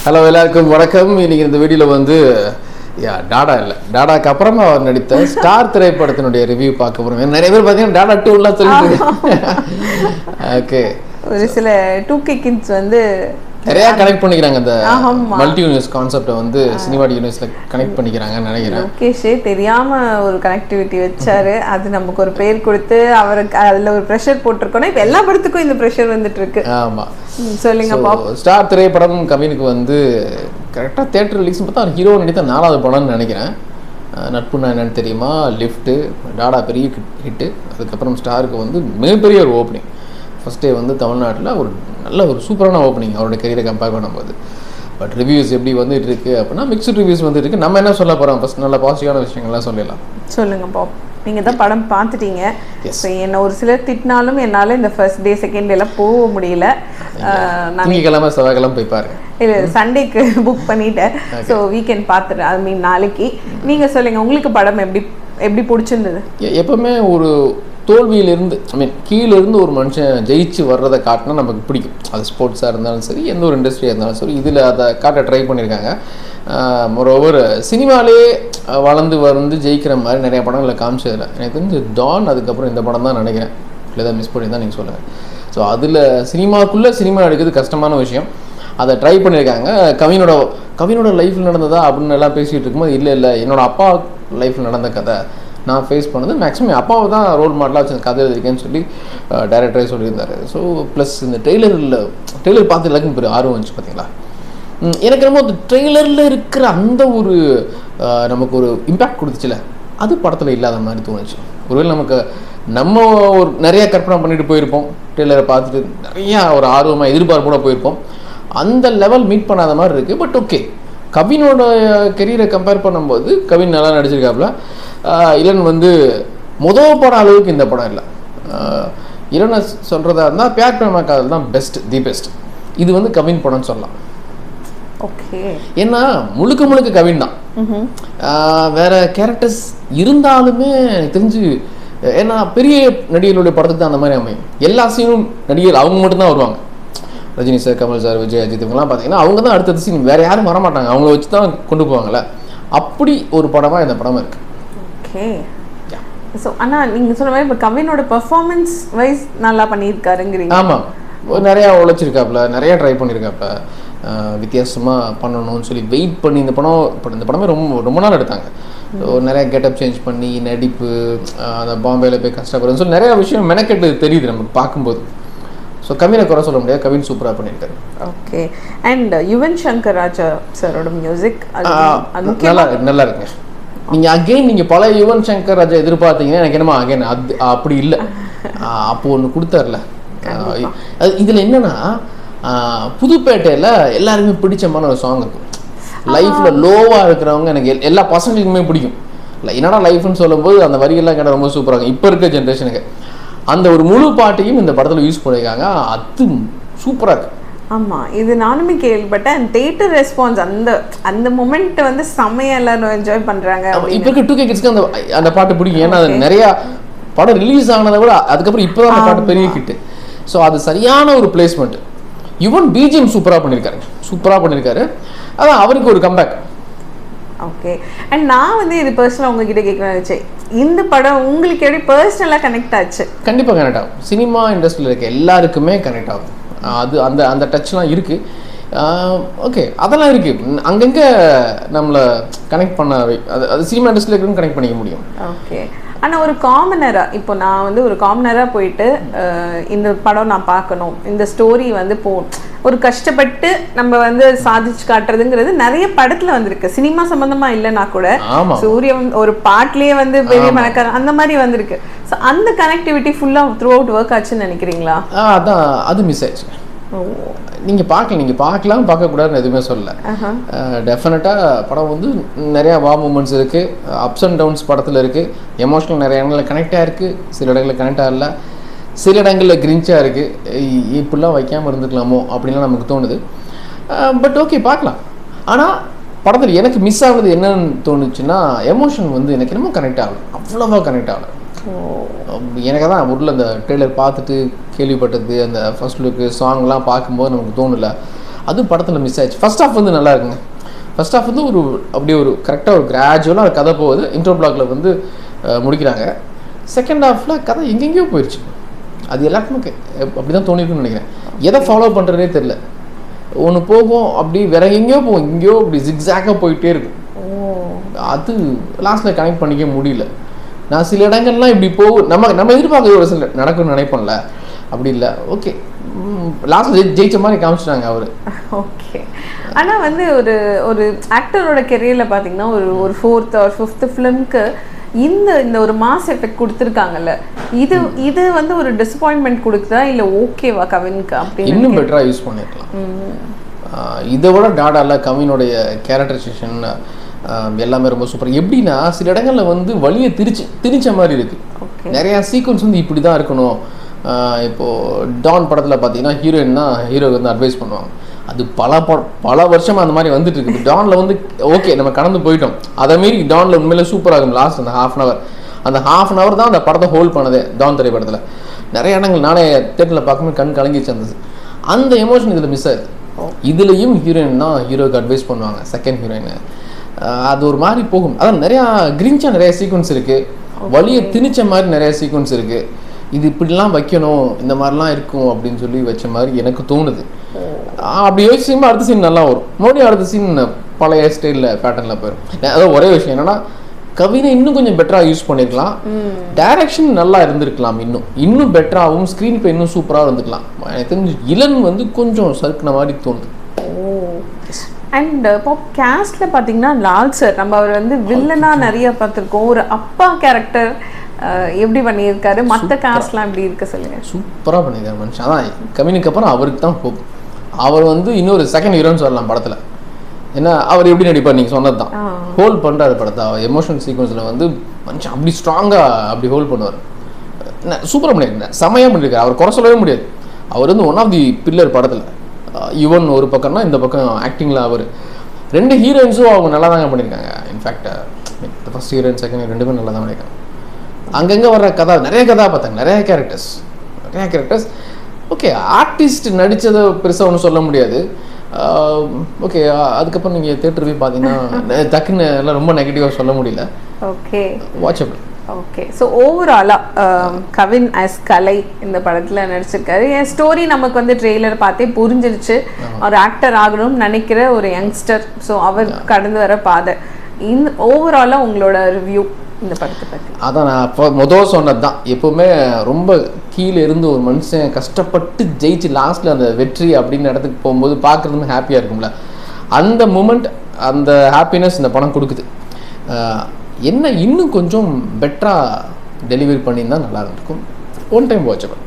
Hello எல்லாருக்கும் வணக்கம். இன்னைக்கு இந்த வீடியோவில் வந்து டாடா இல்லை, டாடாக்கு அப்புறமா அவர் நடித்த ஸ்டார் திரைப்படத்தினுடைய ரிவ்யூ பார்க்க போகிறோம். நிறைய பேர் பார்த்தீங்கன்னா டாடா 2 சொல்லிட்டு ஓகே, ஒரு சில 2K கிட்ஸ் வந்து நிறையா கனெக்ட் பண்ணிக்கிறாங்க. அந்த மல்டி யூனிவர்ஸ் கான்செப்டை வந்து சினிமாட்டிக் யூனிவர்ஸில் கனெக்ட் பண்ணிக்கிறாங்கன்னு நினைக்கிறேன். லோகேஷே தெரியாம ஒரு கனெக்டிவிட்டி வச்சாரு, அது நமக்கு ஒரு பேர் கொடுத்து அவருக்கு அதில் ஒரு ப்ரெஷர் போட்டிருக்கோன்னா இப்போ எல்லா படத்துக்கும் இந்த ப்ரெஷர் வந்துட்டு இருக்கு. ஆமாம், சொல்லுங்க பாப். ஸ்டார் திரைப்படம் கவினுக்கு வந்து கரெக்டாக தேட்டர் ரிலீஸ் பார்த்தா அவர் ஹீரோ நடித்த 4வது படம்னு நினைக்கிறேன். நட்புன்னா என்னன்னு தெரியுமா, லிஃப்ட்டு, டாடா பெரிய ஹிட்டு. அதுக்கப்புறம் ஸ்டாருக்கு வந்து மிகப்பெரிய ஒரு ஓப்பனிங். ஃபஸ்ட் டே வந்து தமிழ்நாட்டில் ஒரு நல்ல ஒரு சூப்பரான ஓப்பனிங் அவரோட கெரியரை கம்பேர் பண்ணும்போது. பட் ரிவ்யூஸ் எப்படி வந்துட்டு இருக்கு அப்படின்னா மிக்ஸ்டு ரிவ்யூஸ் வந்துட்டு இருக்கு. நம்ம என்ன சொல்ல போகிறோம், ஃபஸ்ட் நல்ல பாசிட்டிவான விஷயங்கள்லாம் சொல்லலாம். சொல்லுங்க பாப். நீங்கள் தான் படம் பார்த்துட்டீங்க. இப்போ என்ன ஒரு சிலர் திட்டினாலும் என்னால் இந்த ஃபர்ஸ்ட் டே செகண்ட் டேலாம் போக முடியல. திங்கக்கிழமை செவ்வாய்க்கிழமை போய் பாருங்க. இல்லை, சண்டேக்கு புக் பண்ணிட்டேன். ஸோ வீக்கெண்ட் பார்த்துட்டேன். ஐ மீன் நாளைக்கு. நீங்கள் சொல்லுங்கள், உங்களுக்கு படம் எப்படி பிடிச்சிருந்தது? எப்பவுமே ஒரு தோல்வியிலிருந்து கீழேருந்து ஒரு மனுஷன் ஜெயிச்சு வர்றதை காட்டினா நமக்கு பிடிக்கும். அது ஸ்போர்ட்ஸாக இருந்தாலும் சரி, எந்த ஒரு இண்டஸ்ட்ரியாக இருந்தாலும் சரி, இதில் அதை காட்ட ட்ரை பண்ணியிருக்காங்க. ஒவ்வொரு சினிமாலே வளர்ந்து வந்து ஜெயிக்கிற மாதிரி நிறைய படங்களில் காமிச்சதில்லை. எனக்கு தெரிஞ்சு டான், அதுக்கப்புறம் இந்த படம் தான் நினைக்கிறேன். இல்லை தான் மிஸ் பண்ணி தான் நீங்கள் சொல்லுங்கள். ஸோ அதில் சினிமாக்குள்ளே சினிமா எடுக்கிறது கஷ்டமான விஷயம். அதை ட்ரை பண்ணியிருக்காங்க. கவினோட லைஃப்பில் நடந்ததா அப்படின்னு எல்லாம் பேசிகிட்டு இருக்கும்போது, இல்லை என்னோடய அப்பா லைஃப்பில் நடந்த கதை நான் ஃபேஸ் பண்ணது. மேக்ஸிமம் அப்பாவை தான் ரோல் மாடலாக வச்சு கதை எழுதிருக்கேன்னு சொல்லி டைரக்டரே சொல்லியிருந்தார். ஸோ ப்ளஸ் இந்த ட்ரெய்லர் பார்த்து எல்லாருக்கும் பெரிய ஆர்வம் வந்துச்சு. பார்த்தீங்களா, எனக்கு ரொம்ப அந்த ட்ரெய்லரில் இருக்கிற அந்த ஒரு நமக்கு ஒரு இம்பேக்ட் கொடுத்துச்சுல, அது படத்தில் இல்லாத மாதிரி தோணுச்சு. ஒருவேளை நம்ம ஒரு நிறையா கற்பனை பண்ணிட்டு போயிருப்போம், ட்ரெய்லரை பார்த்துட்டு நிறையா ஒரு ஆர்வமாக எதிர்பார்ப்போட போயிருப்போம். அந்த லெவல் மீட் பண்ணாத மாதிரி இருக்குது. பட் ஓகே, கவினோட கெரியரை கம்பேர் பண்ணும்போது கவின் நல்லா நடிச்சிருக்காப்புல. இளன் வந்து முதல் படம் அளவுக்கு இந்த படம் இல்லை. இளனை சொல்கிறதா இருந்தால் பியார் பிரேமா காதல் தான் தி பெஸ்ட். இது வந்து கவின் படம்னு சொல்லலாம். ஓகே, ஏன்னா முழுக்க கவின் தான். வேற கேரக்டர்ஸ் இருந்தாலுமே எனக்கு தெரிஞ்சு, ஏன்னா பெரிய நடிகர்களுடைய படத்துக்கு தான் அந்த மாதிரி அமையும். எல்லா சீனும் நடிகர் அவங்க மட்டும்தான் வருவாங்க. ரஜினி சார், கமல் சார், விஜய், அஜித் இவங்கெல்லாம் பார்த்தீங்கன்னா அவங்க தான் அடுத்தது சீன், வேறு யாரும் வரமாட்டாங்க. அவங்கள வச்சு தான் கொண்டு போவாங்கள்ல. அப்படி ஒரு படமாக இந்த படம் இருக்குது. ஓகே, ஸோ ஆனால் நீங்கள் சொன்ன மாதிரி இப்போ கவினோட பெர்ஃபார்மன்ஸ் வைஸ் நல்லா பண்ணியிருக்காருங்கிறீங்க. ஆமாம், நிறையா உழைச்சிருக்காப்புல, நிறையா ட்ரை பண்ணியிருக்காப்புல. வித்தியாசமாக பண்ணணும்னு சொல்லி வெயிட் பண்ணி இந்த படமே ரொம்ப நாள் எடுத்தாங்க. ஸோ நிறையா கெட்டப் சேஞ்ச் பண்ணி நடிப்பு, அந்த பாம்பேயில் போய் கஷ்டப்படுறதுன்னு சொல்லி நிறையா விஷயம் மெனக்கெட்டு தெரியுது நமக்கு பார்க்கும்போது. ஸோ கவினை குறை சொல்ல முடியாது, கவின் சூப்பராக பண்ணியிருக்காரு. ஓகே, அண்ட் யுவன் சங்கர் ராஜா சாரோட மியூசிக் நல்லா இருக்குங்க. நீங்கள் பல யுவன் சங்கர் ராஜா எதிர்பார்த்தீங்கன்னா எனக்கு என்னமா அது அப்படி இல்லை. அப்போ ஒன்று கொடுத்தார்ல. இதில் என்னன்னா, புதுப்பேட்டையில் எல்லாருமே பிடிச்சமான ஒரு சாங் இருக்கும். லைஃப்பில் லோவாக இருக்கிறவங்க எனக்கு எல்லா பசங்களுக்குமே பிடிக்கும். இல்லை என்னடா லைஃப்னு சொல்லும்போது அந்த வரிகள்லாம் கேட்டால் ரொம்ப சூப்பராக இருக்கும். இப்போ இருக்க ஜென்ரேஷனுக்கு அந்த ஒரு முழு பாட்டையும் இந்த படத்தில் யூஸ் பண்ணியிருக்காங்க. அது சூப்பராக இருக்கு. ஆமாம், இது நானுமே கேள்விப்பட்டேன். தியேட்டர் ரெஸ்பான்ஸ் அந்த மொமெண்ட் வந்து செம்மையாக எல்லாரும் என்ஜாய் பண்ணுறாங்க. இப்போ இருக்க 2K கிட்ஸ்க்கு அந்த பாட்டு பிடிக்கும். ஏன்னா அது நிறையா படம் ரிலீஸ் ஆனதை விட அதுக்கப்புறம் இப்போ தான் அந்த பாட்டு பெரிய ஹிட்டு. ஸோ அது சரியான ஒரு பிளேஸ்மெண்ட். யுவன் பிஜிஎம் சூப்பராக பண்ணியிருக்காரு. அதான் அவருக்கு ஒரு கம்பேக். ஓகே, அண்ட் நான் வந்து இது பர்சனலாக உங்ககிட்ட கேட்கணும்னு நினச்சேன். இந்த படம் உங்களுக்கு எப்படி பர்சனலாக கனெக்ட் ஆச்சு? கண்டிப்பாக கனெக்ட் ஆகும். சினிமா இண்டஸ்ட்ரியில் இருக்க எல்லாருக்குமே கனெக்ட் ஆகும். அது அந்த டச்லாம் இருக்குது. ஓகே, அதெல்லாம் இருக்குது. அங்கங்கே நம்மளை கனெக்ட் பண்ண அது சினிமா இண்டஸ்ட்ரியில் இருக்குன்னு கனெக்ட் பண்ணிக்க முடியும். ஓகே, ஆனால் ஒரு காமனராக, இப்போ நான் வந்து ஒரு காமனராக போயிட்டு இந்த படம் நான் பார்க்கணும், இந்த ஸ்டோரி வந்து ஒரு கஷ்டப்பட்டு நம்ம வந்து சாதிச்சு காட்டுறதுங்கிறது நிறைய படத்தில் வந்திருக்கு. சினிமா சம்மந்தமாக இல்லைன்னா கூட சூரியன் ஒரு பாட்டிலேயே வந்து பெரிய பணக்காரன் அந்த மாதிரி வந்திருக்கு. ஸோ அந்த கனெக்டிவிட்டி ஃபுல்லாக த்ரூ அவுட் ஒர்க் ஆச்சுன்னு நினைக்கிறீங்களா? அதான், அது மிஸ் ஆயிடுச்சு. நீங்கள் பார்க்கலாம், பார்க்கக்கூடாதுன்னு எதுவுமே சொல்லலை. டெஃபினட்டாக படம் வந்து நிறையா மூமெண்ட்ஸ் இருக்குது, அப்ஸ் அண்ட் டவுன்ஸ் படத்தில் இருக்குது. எமோஷனல் நிறைய இடங்களில் கனெக்ட் ஆகிருக்கு, சில இடங்களில் கனெக்ட் ஆகல, சில இடங்களில் கிரிஞ்சாக இருக்குது. இப்படிலாம் வைக்காமல் இருந்துக்கலாமோ அப்படின்லாம் நமக்கு தோணுது. பட் ஓகே, பார்க்கலாம். ஆனால் படத்தில் எனக்கு மிஸ் ஆகுது என்னன்னு தோணுச்சுன்னா, எமோஷன் வந்து எனக்கு என்னமோ கனெக்ட் ஆகலை, அவ்வளோவா கனெக்ட் ஆகலை. எனக்கு தான் ஊரில் அந்த ட்ரெய்லர் பார்த்துட்டு கேள்விப்பட்டது, அந்த ஃபர்ஸ்ட் லுக்கு சாங்லாம் பார்க்கும்போது நமக்கு தோணலை. அதுவும் படத்தில் மிஸ் ஆயிடுச்சு. ஃபர்ஸ்ட் ஹாஃப் வந்து நல்லா இருக்குங்க. ஃபர்ஸ்ட் ஹாஃப் வந்து ஒரு அப்படியே ஒரு கரெக்டாக ஒரு கிராஜுவலாக கதை போகுது. இன்ட்ரோ பிளாக்ல வந்து முடிக்கிறாங்க. செகண்ட் ஹாஃபில் கதை எங்கெங்கேயோ போயிடுச்சு. அது எல்லாருக்குமே அப்படி தான் தோணிருக்குன்னு நினைக்கிறேன். எதை ஃபாலோ பண்ணுறதே தெரில. ஒன்று போகும் அப்படி வேற எங்கேயோ போகும், இங்கேயோ அப்படி ஜிக்ஸாக்காக போயிட்டே இருக்கும். அது லாஸ்ட்டில் கனெக்ட் பண்ணிக்க முடியல. நான் சில இடங்கள்லாம் இப்படி போகும் நம்ம எதிர்பார்க்க ஒரு சில நடக்கும்னு நினைப்போம்ல, அப்படி இல்லை. ஓகே, லாஸ்ட்டில் ஜெயிச்ச மாதிரி காமிச்சிட்டாங்க அவர். ஓகே. ஆனால் வந்து ஒரு ஒரு ஆக்டரோட கெரியரில் பார்த்தீங்கன்னா ஒரு 4th or 5th ஃபிலிம்க்கு இந்த ஒரு மாஸ் எஃபெக்ட் கொடுத்துருக்காங்கல்ல, இது வந்து ஒரு டிசப்பாயின்மெண்ட் கொடுக்குதா இல்லை ஓகேவா கவினுக்கு? அப்படின்னு இன்னும் பெட்டராக யூஸ் பண்ணிருக்கலாம். இதை விட டாடால கவினுடைய கேரக்டரைசேஷன் எல்லாமே ரொம்ப சூப்பர். எப்படின்னா சில இடங்களில் வந்து வழியை திணிச்ச மாதிரி இருக்கு. நிறையா சீக்வன்ஸ் வந்து இப்படி தான் இருக்கணும். இப்போது டான் படத்தில் பார்த்தீங்கன்னா ஹீரோயின் தான் ஹீரோக்கு வந்து அட்வைஸ் பண்ணுவாங்க. அது பல வருஷமாக அந்த மாதிரி வந்துட்டு இருக்குது. டானில் வந்து ஓகே நம்ம கடந்து போயிட்டோம். அதை மாரி டானில் உண்மையிலே சூப்பராக இருக்கும். லாஸ்ட் அந்த ஹாஃப் அன் அவர் தான் அந்த படத்தை ஹோல்ட் பண்ணதே டான் திரைப்படத்தில். நிறைய இடங்கள் நானே தேட்டரில் பார்க்கும்போது கண் கலங்கிச்சு இருந்தது. அந்த எமோஷன் இதில் மிஸ் ஆகுது. இதுலேயும் ஹீரோயின் தான் ஹீரோக்கு அட்வைஸ் பண்ணுவாங்க, செகண்ட் ஹீரோயின். அது ஒரு மாதிரி போகும். அதான் நிறையா கிரிஞ்சாக நிறைய சீக்வன்ஸ் இருக்குது. வழியை திணிச்ச மாதிரி நிறைய சீக்வன்ஸ் இருக்குது. இது இப்படிலாம் வைக்கணும், இந்த மாதிரிலாம் இருக்கும் அப்படின்னு சொல்லி வச்ச மாதிரி எனக்கு தோணுது. அப்படி யோசிச்சுமா அடுத்த சீன் நல்லா வரும். மறுபடியும் அடுத்த சீன் பழைய ஸ்டைலில் பேட்டர்னில் போயிடும். அதாவது ஒரே விஷயம் என்னன்னா, கவினை இன்னும் கொஞ்சம் பெட்டராக யூஸ் பண்ணியிருக்கலாம். டைரக்ஷன் நல்லா இருந்திருக்கலாம். இன்னும் பெட்டராகவும் ஸ்க்ரீன் பிளே இன்னும் சூப்பராக இருந்துக்கலாம். எனக்கு தெரிஞ்சு இளன் வந்து கொஞ்சம் சறுக்குன மாதிரி தோணுது. அண்ட் இப்போ கேஸ்ட்ல பார்த்தீங்கன்னா லால் சார், நம்ம அவர் வந்து வில்லனா நிறைய பார்த்துருக்கோம். ஒரு அப்பா கேரக்டர் எப்படி பண்ணியிருக்காரு, மற்ற காஸ்ட்லாம் எப்படி இருக்கு சொல்லுங்க. சூப்பராக பண்ணியிருக்காரு மனுஷன். அதான் கவினுக்கு அப்புறம் அவருக்கு தான் ஹோப். அவர் வந்து இன்னொரு செகண்ட் ஹீரோன்னு சொல்லலாம் படத்தில். ஏன்னா அவர் எப்படி நடிப்பார், நீங்கள் சொன்னது தான். ஹோல்ட் பண்ணுறாரு படத்தை. எமோஷனல் சீக்வன்ஸில் வந்து மனுஷன் அப்படி ஸ்ட்ராங்காக அப்படி ஹோல்ட் பண்ணுவார். சூப்பராக பண்ணியிருக்கேன், செமையாக பண்ணியிருக்காரு. அவர் குறை சொல்லவே முடியாது. அவர் வந்து ஒன் ஆஃப் தி பில்லர் படத்தில். யுவன் ஒரு பக்கம்னா இந்த பக்கம் ஆக்டிங்கில் அவர். 2 ஹீரோயின்ஸும் அவங்க நல்லா தாங்க பண்ணியிருக்காங்க. In fact first heroine second heroine 2 பேரும் நல்லா தான் பண்ணியிருக்காங்க. அங்கங்கே வர்ற நிறைய கதாபாத்திரங்கள், நிறைய கேரக்டர்ஸ். ஓகே, ஆர்டிஸ்ட் நடித்ததை பெருசாக ஒன்றும் சொல்ல முடியாது. ஓகே, அதுக்கப்புறம் நீங்கள் தேட்டர் போய் பார்த்தீங்கன்னா டக்குன்னு எல்லாம் ரொம்ப நெகட்டிவாக சொல்ல முடியல. Okay, watchable. ஓகே. ஸோ ஓவராலாக கவின் ஆஸ் கலை இந்த படத்தில் நடிச்சிருக்காரு. என் ஸ்டோரி நமக்கு வந்து ட்ரெய்லர் பார்த்தே புரிஞ்சிருச்சு. ஒரு ஆக்டர் ஆகணும்னு நினைக்கிற ஒரு யங்ஸ்டர். ஸோ அவர் கடந்து வர பாதை. இந்த ஓவராலாக உங்களோட ரிவ்யூ இந்த படத்தை பற்றி? அதான் நான் அப்போ முதல் சொன்னது தான். எப்போவுமே ரொம்ப கீழே இருந்து ஒரு மனுஷன் கஷ்டப்பட்டு ஜெயிச்சு லாஸ்ட்டில் அந்த வெற்றி அப்படின்னு இடத்துக்கு போகும்போது பார்க்குறதுமே ஹாப்பியாக இருக்கும்ல. அந்த மூமெண்ட், அந்த ஹாப்பினஸ் இந்த படம் கொடுக்குது. என்ன இன்னும் கொஞ்சம் பெட்டராக டெலிவரி பண்ணியிருந்தால் நல்லா இருந்திருக்கும். One time watchable.